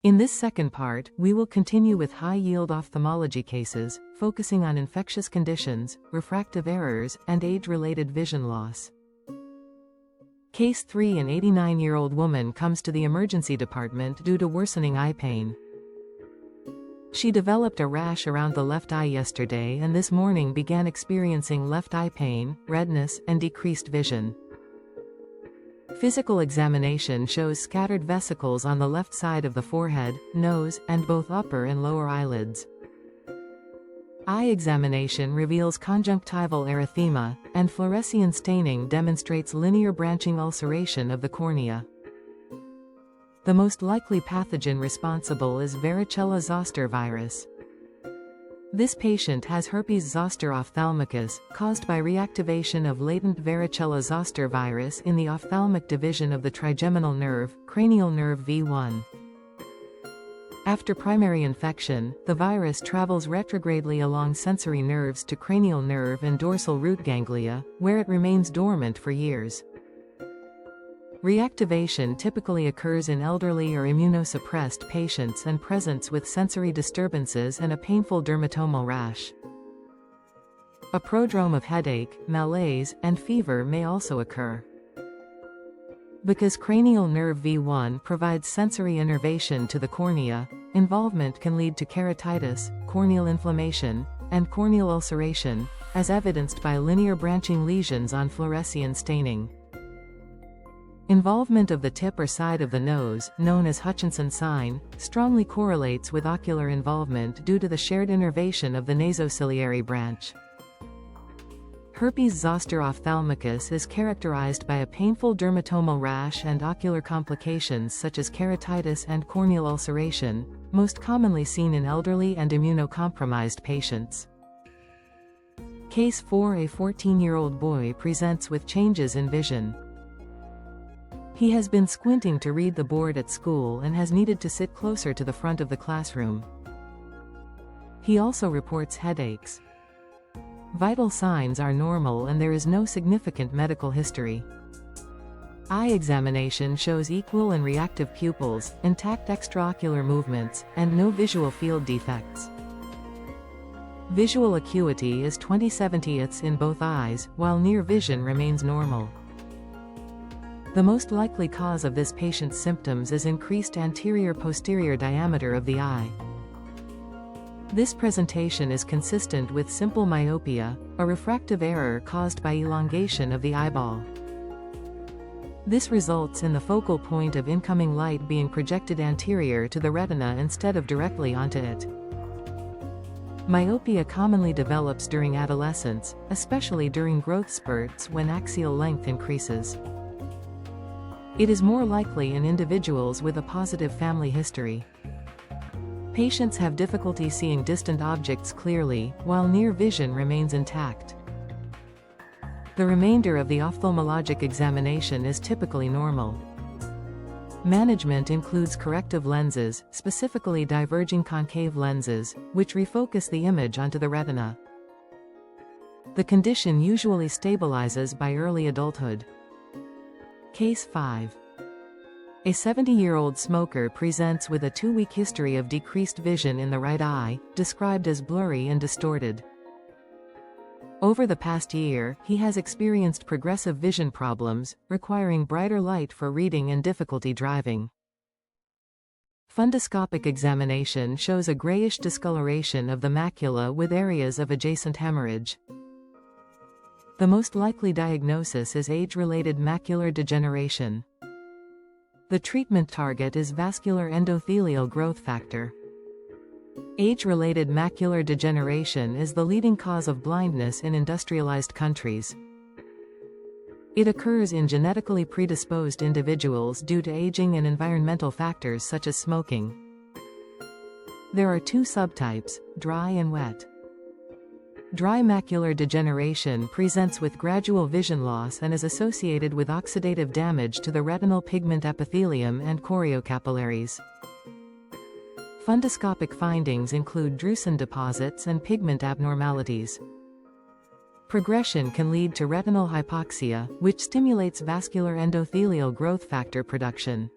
In this second part, we will continue with high-yield ophthalmology cases, focusing on infectious conditions, refractive errors, and age-related vision loss. Case 3: An 89-year-old woman comes to the emergency department due to worsening eye pain. She developed a rash around the left eye yesterday and this morning began experiencing left eye pain, redness, and decreased vision. Physical examination shows scattered vesicles on the left side of the forehead, nose, and both upper and lower eyelids. Eye examination reveals conjunctival erythema, and fluorescein staining demonstrates linear branching ulceration of the cornea. The most likely pathogen responsible is varicella zoster virus. This patient has herpes zoster ophthalmicus, caused by reactivation of latent varicella zoster virus in the ophthalmic division of the trigeminal nerve, cranial nerve V1. After primary infection, the virus travels retrogradely along sensory nerves to cranial nerve and dorsal root ganglia, where it remains dormant for years. Reactivation typically occurs in elderly or immunosuppressed patients and presents with sensory disturbances and a painful dermatomal rash. A prodrome of headache, malaise, and fever may also occur. Because cranial nerve V1 provides sensory innervation to the cornea, involvement can lead to keratitis, corneal inflammation, and corneal ulceration, as evidenced by linear branching lesions on fluorescein staining. Involvement of the tip or side of the nose, known as Hutchinson sign, strongly correlates with ocular involvement due to the shared innervation of the nasociliary branch. Herpes zoster ophthalmicus is characterized by a painful dermatomal rash and ocular complications such as keratitis and corneal ulceration, most commonly seen in elderly and immunocompromised patients. Case 4: A 14-year-old boy presents with changes in vision. He has been squinting to read the board at school and has needed to sit closer to the front of the classroom. He also reports headaches. Vital signs are normal and there is no significant medical history. Eye examination shows equal and reactive pupils, intact extraocular movements, and no visual field defects. Visual acuity is 20/70 in both eyes, while near vision remains normal. The most likely cause of this patient's symptoms is increased anterior-posterior diameter of the eye. This presentation is consistent with simple myopia, a refractive error caused by elongation of the eyeball. This results in the focal point of incoming light being projected anterior to the retina instead of directly onto it. Myopia commonly develops during adolescence, especially during growth spurts when axial length increases. It is more likely in individuals with a positive family history. Patients have difficulty seeing distant objects clearly, while near vision remains intact. The remainder of the ophthalmologic examination is typically normal. Management includes corrective lenses, specifically diverging concave lenses, which refocus the image onto the retina. The condition usually stabilizes by early adulthood. Case 5. A 70-year-old smoker presents with a 2-week history of decreased vision in the right eye, described as blurry and distorted. Over the past year, he has experienced progressive vision problems, requiring brighter light for reading and difficulty driving. Fundoscopic examination shows a grayish discoloration of the macula with areas of adjacent hemorrhage. The most likely diagnosis is age-related macular degeneration. The treatment target is vascular endothelial growth factor. Age-related macular degeneration is the leading cause of blindness in industrialized countries. It occurs in genetically predisposed individuals due to aging and environmental factors such as smoking. There are 2 subtypes, dry and wet. Dry macular degeneration presents with gradual vision loss and is associated with oxidative damage to the retinal pigment epithelium and choriocapillaries. Fundoscopic findings include drusen deposits and pigment abnormalities. Progression can lead to retinal hypoxia, which stimulates vascular endothelial growth factor production.